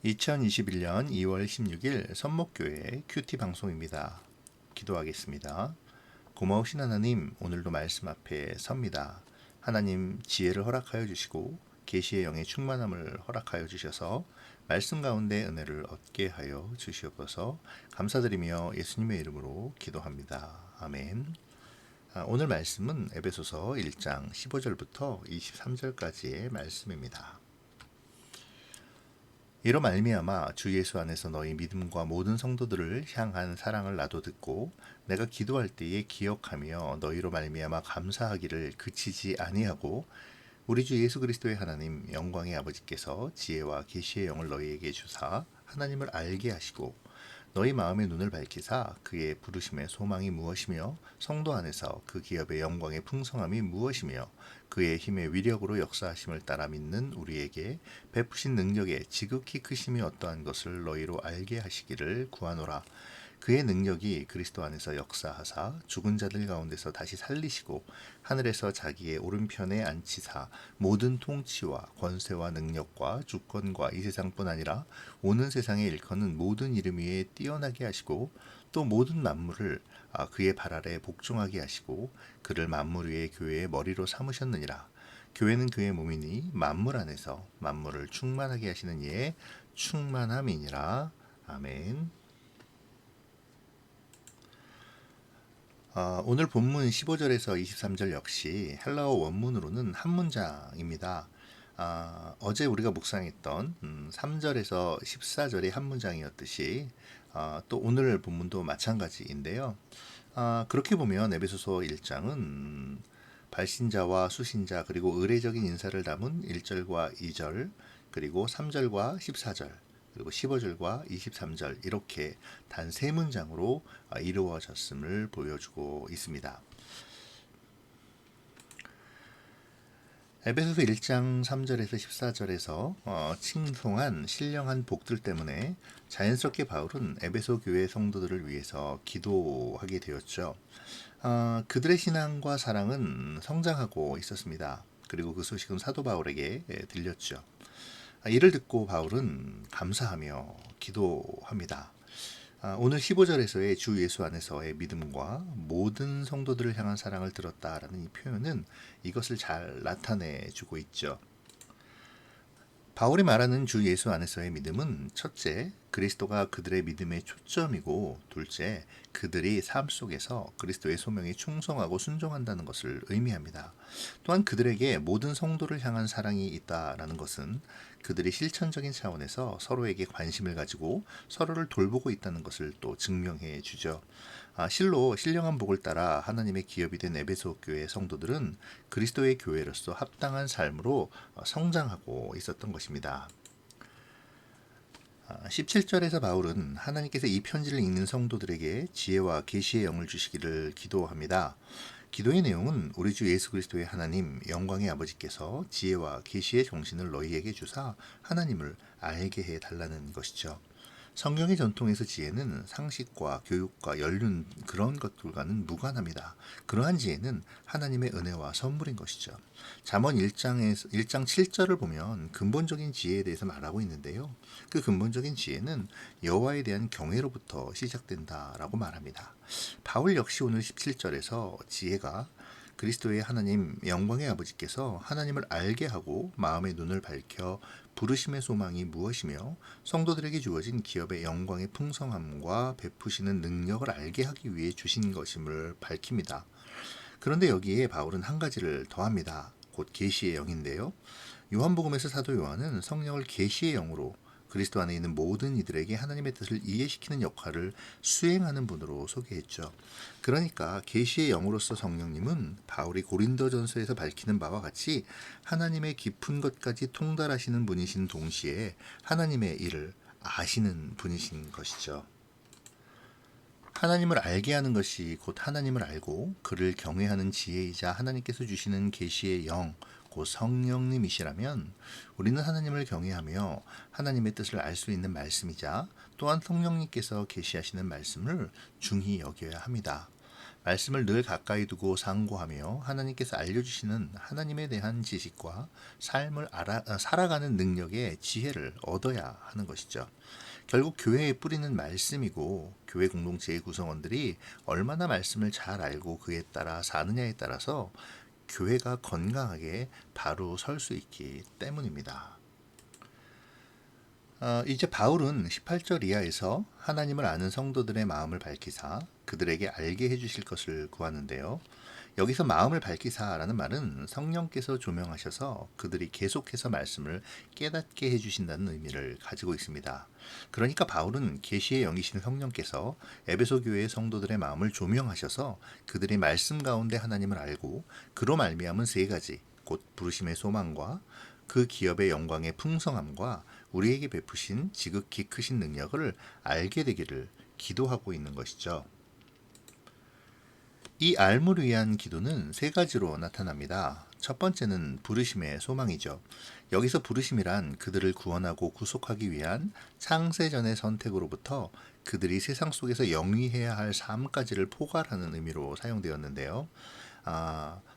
2021년 2월 16일 선목교회 큐티 방송입니다. 기도하겠습니다. 고마우신 하나님, 오늘도 말씀 앞에 섭니다. 하나님, 지혜를 허락하여 주시고 계시의 영의 충만함을 허락하여 주셔서 말씀 가운데 은혜를 얻게 하여 주시옵소서. 감사드리며 예수님의 이름으로 기도합니다. 아멘. 오늘 말씀은 에베소서 1장 15절부터 23절까지의 말씀입니다. 이로 말미암아 주 예수 안에서 너희 믿음과 모든 성도들을 향한 사랑을 나도 듣고 내가 기도할 때에 기억하며 너희로 말미암아 감사하기를 그치지 아니하고 우리 주 예수 그리스도의 하나님 영광의 아버지께서 지혜와 계시의 영을 너희에게 주사 하나님을 알게 하시고 너희 마음의 눈을 밝히사 그의 부르심의 소망이 무엇이며 성도 안에서 그 기업의 영광의 풍성함이 무엇이며 그의 힘의 위력으로 역사하심을 따라 믿는 우리에게 베푸신 능력의 지극히 크심이 어떠한 것을 너희로 알게 하시기를 구하노라. 그의 능력이 그리스도 안에서 역사하사 죽은 자들 가운데서 다시 살리시고 하늘에서 자기의 오른편에 앉히사 모든 통치와 권세와 능력과 주권과 이 세상뿐 아니라 오는 세상에 일컫는 모든 이름 위에 뛰어나게 하시고 또 모든 만물을 그의 발 아래 복종하게 하시고 그를 만물 위의 교회의 머리로 삼으셨느니라. 교회는 그의 몸이니 만물 안에서 만물을 충만하게 하시는 이의 충만함이니라. 아멘. 오늘 본문 15절에서 23절 역시 헬라어 원문으로는 한 문장입니다. 어제 우리가 묵상했던 3절에서 14절이 한 문장이었듯이 또 오늘 본문도 마찬가지인데요. 그렇게 보면 에베소서 1장은 발신자와 수신자 그리고 의례적인 인사를 담은 1절과 2절 그리고 3절과 14절 그리고 15절과 23절 이렇게 단 세 문장으로 이루어졌음을 보여주고 있습니다. 에베소서 1장 3절에서 14절에서 칭송한 신령한 복들 때문에 자연스럽게 바울은 에베소 교회 성도들을 위해서 기도하게 되었죠. 그들의 신앙과 사랑은 성장하고 있었습니다. 그리고 그 소식은 사도 바울에게 들렸죠. 이를 듣고 바울은 감사하며 기도합니다. 오늘 15절에서의 주 예수 안에서의 믿음과 모든 성도들을 향한 사랑을 들었다라는 이 표현은 이것을 잘 나타내주고 있죠. 바울이 말하는 주 예수 안에서의 믿음은 첫째, 그리스도가 그들의 믿음의 초점이고 둘째, 그들이 삶 속에서 그리스도의 소명에 충성하고 순종한다는 것을 의미합니다. 또한 그들에게 모든 성도를 향한 사랑이 있다라는 것은 그들이 실천적인 차원에서 서로에게 관심을 가지고 서로를 돌보고 있다는 것을 또 증명해 주죠. 실로 신령한 복을 따라 하나님의 기업이 된 에베소 교회 성도들은 그리스도의 교회로서 합당한 삶으로 성장하고 있었던 것입니다. 17절에서 바울은 하나님께서 이 편지를 읽는 성도들에게 지혜와 계시의 영을 주시기를 기도합니다. 기도의 내용은 우리 주 예수 그리스도의 하나님 영광의 아버지께서 지혜와 계시의 정신을 너희에게 주사 하나님을 알게 해달라는 것이죠. 성경의 전통에서 지혜는 상식과 교육과 연륜 그런 것들과는 무관합니다. 그러한 지혜는 하나님의 은혜와 선물인 것이죠. 잠언 1장 7절을 보면 근본적인 지혜에 대해서 말하고 있는데요. 그 근본적인 지혜는 여호와에 대한 경외로부터 시작된다라고 말합니다. 바울 역시 오늘 17절에서 지혜가 그리스도의 하나님 영광의 아버지께서 하나님을 알게 하고 마음의 눈을 밝혀 부르심의 소망이 무엇이며 성도들에게 주어진 기업의 영광의 풍성함과 베푸시는 능력을 알게 하기 위해 주신 것임을 밝힙니다. 그런데 여기에 바울은 한 가지를 더합니다. 곧 계시의 영인데요. 요한복음에서 사도 요한은 성령을 계시의 영으로 그리스도 안에 있는 모든 이들에게 하나님의 뜻을 이해시키는 역할을 수행하는 분으로 소개했죠. 그러니까 계시의 영으로서 성령님은 바울이 고린도전서에서 밝히는 바와 같이 하나님의 깊은 것까지 통달하시는 분이신 동시에 하나님의 일을 아시는 분이신 것이죠. 하나님을 알게 하는 것이 곧 하나님을 알고 그를 경외하는 지혜이자 하나님께서 주시는 계시의 영, 곧 성령님이시라면 우리는 하나님을 경외하며 하나님의 뜻을 알 수 있는 말씀이자 또한 성령님께서 계시하시는 말씀을 중히 여겨야 합니다. 말씀을 늘 가까이 두고 상고하며 하나님께서 알려주시는 하나님에 대한 지식과 삶을 살아가는 능력의 지혜를 얻어야 하는 것이죠. 결국 교회의 뿌리는 말씀이고 교회 공동체의 구성원들이 얼마나 말씀을 잘 알고 그에 따라 사느냐에 따라서 교회가 건강하게 바로 설 수 있기 때문입니다. 이제 바울은 18절 이하에서 하나님을 아는 성도들의 마음을 밝히사 그들에게 알게 해주실 것을 구하는데요. 여기서 마음을 밝히사라는 말은 성령께서 조명하셔서 그들이 계속해서 말씀을 깨닫게 해주신다는 의미를 가지고 있습니다. 그러니까 바울은 계시의 영이신 성령께서 에베소 교회의 성도들의 마음을 조명하셔서 그들이 말씀 가운데 하나님을 알고 그로 말미암은 세 가지, 곧 부르심의 소망과 그 기업의 영광의 풍성함과 우리에게 베푸신 지극히 크신 능력을 알게 되기를 기도하고 있는 것이죠. 이 알물 위한 기도는 세 가지로 나타납니다. 첫 번째는 부르심의 소망이죠. 여기서 부르심이란 그들을 구원하고 구속하기 위한 창세전의 선택으로부터 그들이 세상 속에서 영위해야 할 삶까지를 포괄하는 의미로 사용되었는데요.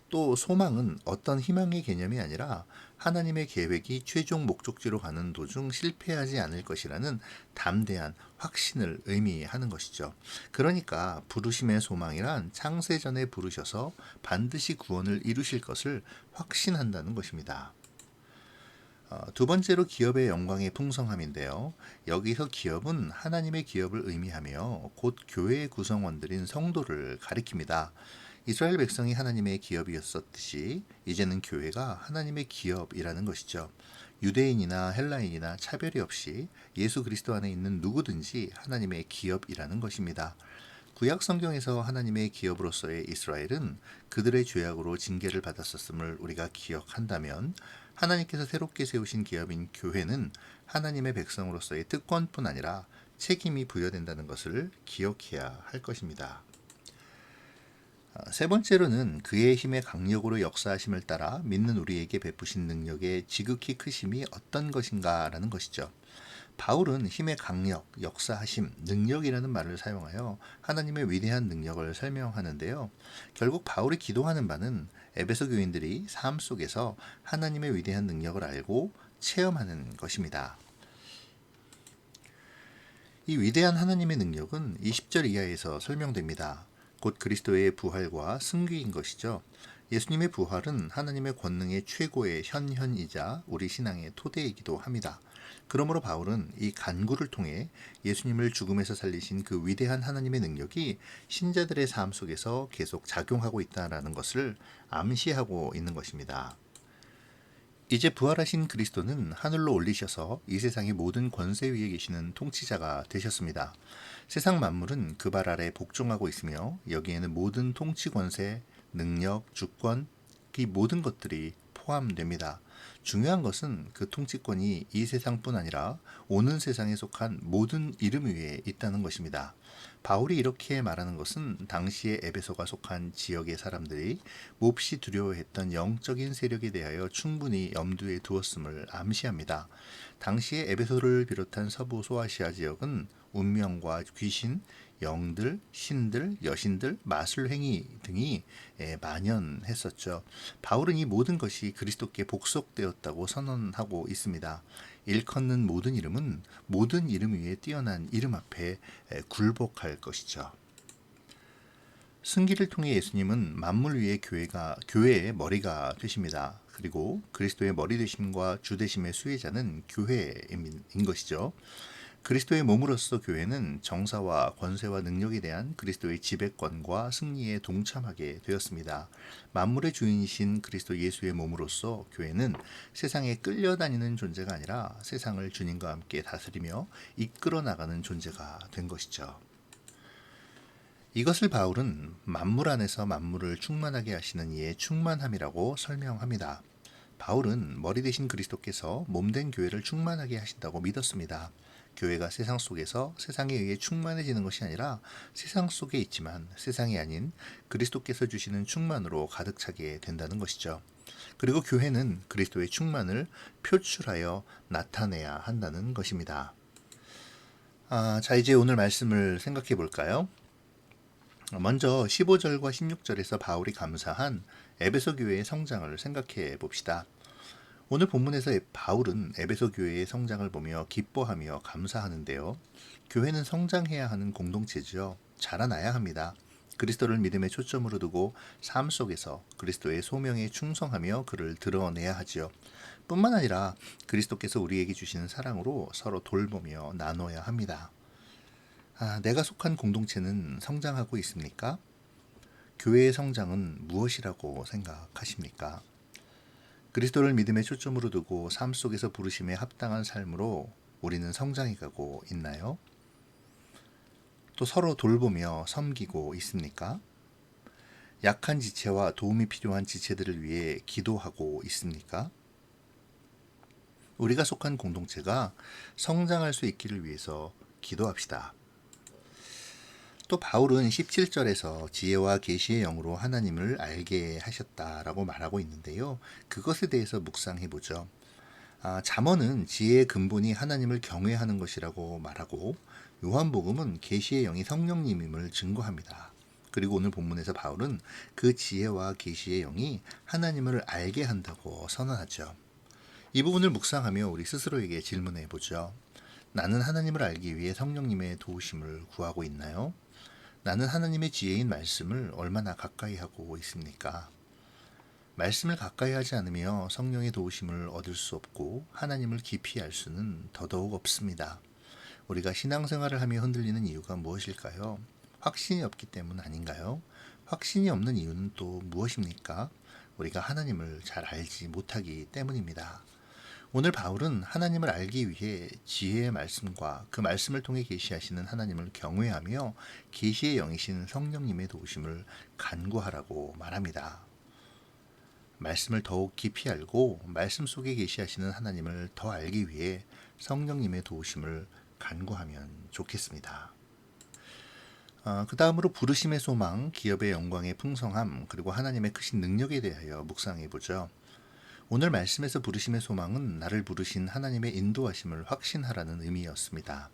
또 소망은 어떤 희망의 개념이 아니라 하나님의 계획이 최종 목적지로 가는 도중 실패하지 않을 것이라는 담대한 확신을 의미하는 것이죠. 그러니까 부르심의 소망이란 창세전에 부르셔서 반드시 구원을 이루실 것을 확신한다는 것입니다. 두 번째로 기업의 영광의 풍성함인데요. 여기서 기업은 하나님의 기업을 의미하며 곧 교회의 구성원들인 성도를 가리킵니다. 이스라엘 백성이 하나님의 기업이었었듯이 이제는 교회가 하나님의 기업이라는 것이죠. 유대인이나 헬라인이나 차별이 없이 예수 그리스도 안에 있는 누구든지 하나님의 기업이라는 것입니다. 구약 성경에서 하나님의 기업으로서의 이스라엘은 그들의 죄악으로 징계를 받았었음을 우리가 기억한다면 하나님께서 새롭게 세우신 기업인 교회는 하나님의 백성으로서의 특권뿐 아니라 책임이 부여된다는 것을 기억해야 할 것입니다. 세 번째로는 그의 힘의 강력으로 역사하심을 따라 믿는 우리에게 베푸신 능력의 지극히 크심이 어떤 것인가라는 것이죠. 바울은 힘의 강력, 역사하심, 능력이라는 말을 사용하여 하나님의 위대한 능력을 설명하는데요. 결국 바울이 기도하는 바는 에베소 교인들이 삶 속에서 하나님의 위대한 능력을 알고 체험하는 것입니다. 이 위대한 하나님의 능력은 20절 이하에서 설명됩니다. 곧 그리스도의 부활과 승귀인 것이죠. 예수님의 부활은 하나님의 권능의 최고의 현현이자 우리 신앙의 토대이기도 합니다. 그러므로 바울은 이 간구를 통해 예수님을 죽음에서 살리신 그 위대한 하나님의 능력이 신자들의 삶 속에서 계속 작용하고 있다는 것을 암시하고 있는 것입니다. 이제 부활하신 그리스도는 하늘로 올리셔서 이 세상의 모든 권세 위에 계시는 통치자가 되셨습니다. 세상 만물은 그 발 아래 복종하고 있으며 여기에는 모든 통치 권세, 능력, 주권, 이 모든 것들이 포함됩니다. 중요한 것은 그 통치권이 이 세상뿐 아니라 오는 세상에 속한 모든 이름 위에 있다는 것입니다. 바울이 이렇게 말하는 것은 당시의 에베소가 속한 지역의 사람들이 몹시 두려워했던 영적인 세력에 대하여 충분히 염두에 두었음을 암시합니다. 당시의 에베소를 비롯한 서부 소아시아 지역은 운명과 귀신, 영들, 신들, 여신들, 마술행위 등이 만연했었죠. 바울은 이 모든 것이 그리스도께 복속되었다고 선언하고 있습니다. 일컫는 모든 이름은 모든 이름 위에 뛰어난 이름 앞에 굴복할 것이죠. 승기를 통해 예수님은 만물 위의 교회의 머리가 되십니다. 그리고 그리스도의 머리 되심과 주 되심의 수혜자는 교회인 것이죠. 그리스도의 몸으로서 교회는 정사와 권세와 능력에 대한 그리스도의 지배권과 승리에 동참하게 되었습니다. 만물의 주인이신 그리스도 예수의 몸으로서 교회는 세상에 끌려다니는 존재가 아니라 세상을 주님과 함께 다스리며 이끌어 나가는 존재가 된 것이죠. 이것을 바울은 만물 안에서 만물을 충만하게 하시는 이의 충만함이라고 설명합니다. 바울은 머리 되신 그리스도께서 몸된 교회를 충만하게 하신다고 믿었습니다. 교회가 세상 속에서 세상에 의해 충만해지는 것이 아니라 세상 속에 있지만 세상이 아닌 그리스도께서 주시는 충만으로 가득 차게 된다는 것이죠. 그리고 교회는 그리스도의 충만을 표출하여 나타내야 한다는 것입니다. 자, 이제 오늘 말씀을 생각해 볼까요? 먼저 15절과 16절에서 바울이 감사한 에베소 교회의 성장을 생각해 봅시다. 오늘 본문에서 바울은 에베소 교회의 성장을 보며 기뻐하며 감사하는데요. 교회는 성장해야 하는 공동체죠. 자라나야 합니다. 그리스도를 믿음의 초점으로 두고 삶 속에서 그리스도의 소명에 충성하며 그를 드러내야 하지요. 뿐만 아니라 그리스도께서 우리에게 주시는 사랑으로 서로 돌보며 나눠야 합니다. 내가 속한 공동체는 성장하고 있습니까? 교회의 성장은 무엇이라고 생각하십니까? 그리스도를 믿음의 초점으로 두고 삶 속에서 부르심에 합당한 삶으로 우리는 성장해 가고 있나요? 또 서로 돌보며 섬기고 있습니까? 약한 지체와 도움이 필요한 지체들을 위해 기도하고 있습니까? 우리가 속한 공동체가 성장할 수 있기를 위해서 기도합시다. 또 바울은 17절에서 지혜와 계시의 영으로 하나님을 알게 하셨다라고 말하고 있는데요. 그것에 대해서 묵상해 보죠. 잠언은 지혜의 근본이 하나님을 경외하는 것이라고 말하고 요한복음은 계시의 영이 성령님임을 증거합니다. 그리고 오늘 본문에서 바울은 그 지혜와 계시의 영이 하나님을 알게 한다고 선언하죠. 이 부분을 묵상하며 우리 스스로에게 질문해 보죠. 나는 하나님을 알기 위해 성령님의 도우심을 구하고 있나요? 나는 하나님의 지혜인 말씀을 얼마나 가까이 하고 있습니까? 말씀을 가까이 하지 않으며 성령의 도우심을 얻을 수 없고 하나님을 깊이 알 수는 더더욱 없습니다. 우리가 신앙생활을 하며 흔들리는 이유가 무엇일까요? 확신이 없기 때문 아닌가요? 확신이 없는 이유는 또 무엇입니까? 우리가 하나님을 잘 알지 못하기 때문입니다. 오늘 바울은 하나님을 알기 위해 지혜의 말씀과 그 말씀을 통해 계시하시는 하나님을 경외하며 계시의 영이신 성령님의 도우심을 간구하라고 말합니다. 말씀을 더욱 깊이 알고 말씀 속에 계시하시는 하나님을 더 알기 위해 성령님의 도우심을 간구하면 좋겠습니다. 그 다음으로 부르심의 소망, 기업의 영광의 풍성함, 그리고 하나님의 크신 능력에 대하여 묵상해 보죠. 오늘 말씀에서 부르심의 소망은 나를 부르신 하나님의 인도하심을 확신하라는 의미였습니다.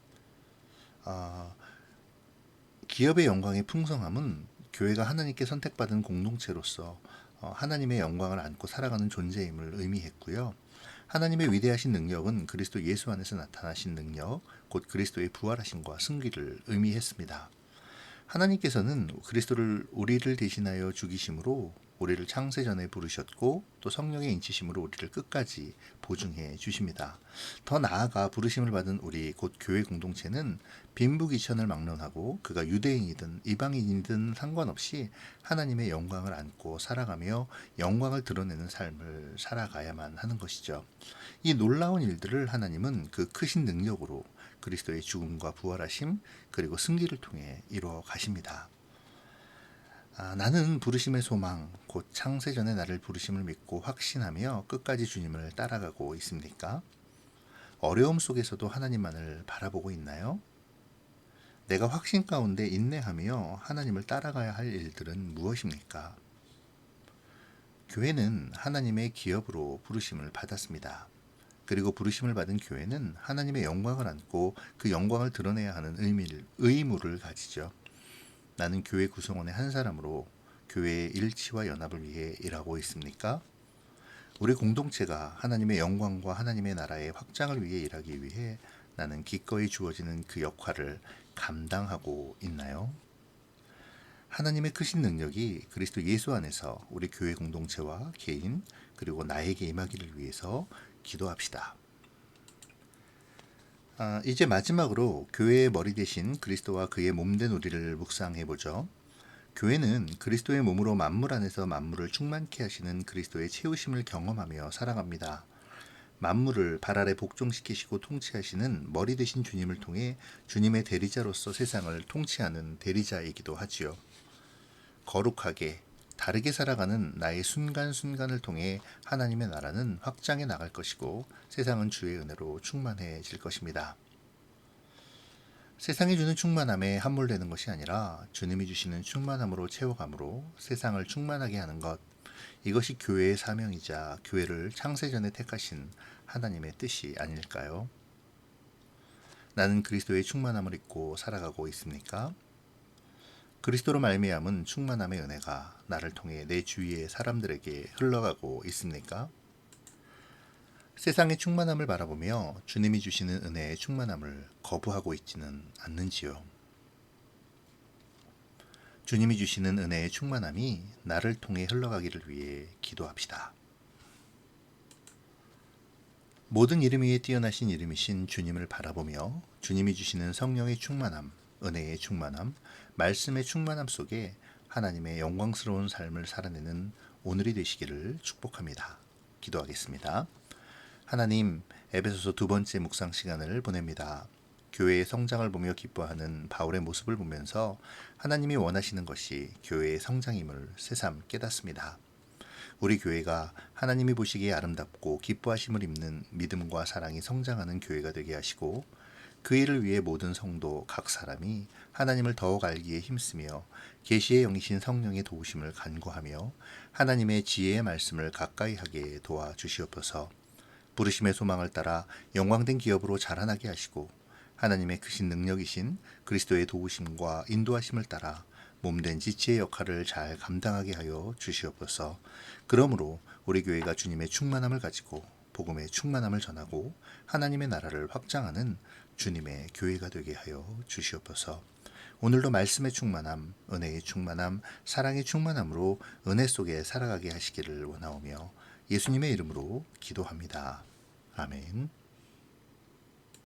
기업의 영광의 풍성함은 교회가 하나님께 선택받은 공동체로서 하나님의 영광을 안고 살아가는 존재임을 의미했고요. 하나님의 위대하신 능력은 그리스도 예수 안에서 나타나신 능력, 곧 그리스도의 부활하심과 승리를 의미했습니다. 하나님께서는 그리스도를 우리를 대신하여 죽이심으로 우리를 창세전에 부르셨고 또 성령의 인치심으로 우리를 끝까지 보증해 주십니다. 더 나아가 부르심을 받은 우리 곧 교회 공동체는 빈부귀천을 막론하고 그가 유대인이든 이방인이든 상관없이 하나님의 영광을 안고 살아가며 영광을 드러내는 삶을 살아가야만 하는 것이죠. 이 놀라운 일들을 하나님은 그 크신 능력으로 그리스도의 죽음과 부활하심 그리고 승리를 통해 이루어 가십니다. 나는 부르심의 소망, 곧 창세전에 나를 부르심을 믿고 확신하며 끝까지 주님을 따라가고 있습니까? 어려움 속에서도 하나님만을 바라보고 있나요? 내가 확신 가운데 인내하며 하나님을 따라가야 할 일들은 무엇입니까? 교회는 하나님의 기업으로 부르심을 받았습니다. 그리고 부르심을 받은 교회는 하나님의 영광을 안고 그 영광을 드러내야 하는 의무를 가지죠. 나는 교회 구성원의 한 사람으로 교회의 일치와 연합을 위해 일하고 있습니까? 우리 공동체가 하나님의 영광과 하나님의 나라의 확장을 위해 일하기 위해 나는 기꺼이 주어지는 그 역할을 감당하고 있나요? 하나님의 크신 능력이 그리스도 예수 안에서 우리 교회 공동체와 개인 그리고 나에게 임하기를 위해서 기도합시다. 이제 마지막으로 교회의 머리 대신 그리스도와 그의 몸된 우리를 묵상해 보죠. 교회는 그리스도의 몸으로 만물 안에서 만물을 충만케 하시는 그리스도의 채우심을 경험하며 살아갑니다. 만물을 발 아래 복종시키시고 통치하시는 머리 되신 주님을 통해 주님의 대리자로서 세상을 통치하는 대리자이기도 하지요. 거룩하게 다르게 살아가는 나의 순간순간을 통해 하나님의 나라는 확장해 나갈 것이고 세상은 주의 은혜로 충만해질 것입니다. 세상이 주는 충만함에 함몰되는 것이 아니라 주님이 주시는 충만함으로 채워감으로 세상을 충만하게 하는 것, 이것이 교회의 사명이자 교회를 창세전에 택하신 하나님의 뜻이 아닐까요? 나는 그리스도의 충만함을 입고 살아가고 있습니까? 그리스도로 말미암은 충만함의 은혜가 나를 통해 내 주위의 사람들에게 흘러가고 있습니까? 세상의 충만함을 바라보며 주님이 주시는 은혜의 충만함을 거부하고 있지는 않는지요. 주님이 주시는 은혜의 충만함이 나를 통해 흘러가기를 위해 기도합시다. 모든 이름 위에 뛰어나신 이름이신 주님을 바라보며 주님이 주시는 성령의 충만함, 은혜의 충만함, 말씀의 충만함 속에 하나님의 영광스러운 삶을 살아내는 오늘이 되시기를 축복합니다. 기도하겠습니다. 하나님, 에베소서 2번째 묵상 시간을 보냅니다. 교회의 성장을 보며 기뻐하는 바울의 모습을 보면서 하나님이 원하시는 것이 교회의 성장임을 새삼 깨닫습니다. 우리 교회가 하나님이 보시기에 아름답고 기뻐하심을 입는 믿음과 사랑이 성장하는 교회가 되게 하시고 그 일을 위해 모든 성도 각 사람이 하나님을 더욱 알기에 힘쓰며 계시의 영이신 성령의 도우심을 간구하며 하나님의 지혜의 말씀을 가까이 하게 도와주시옵소서. 부르심의 소망을 따라 영광된 기업으로 자라나게 하시고 하나님의 크신 능력이신 그리스도의 도우심과 인도하심을 따라 몸된 지체의 역할을 잘 감당하게 하여 주시옵소서. 그러므로 우리 교회가 주님의 충만함을 가지고 복음의 충만함을 전하고 하나님의 나라를 확장하는 주님의 교회가 되게 하여 주시옵소서. 오늘도 말씀의 충만함, 은혜의 충만함, 사랑의 충만함으로 은혜 속에 살아가게 하시기를 원하오며 예수님의 이름으로 기도합니다. 아멘.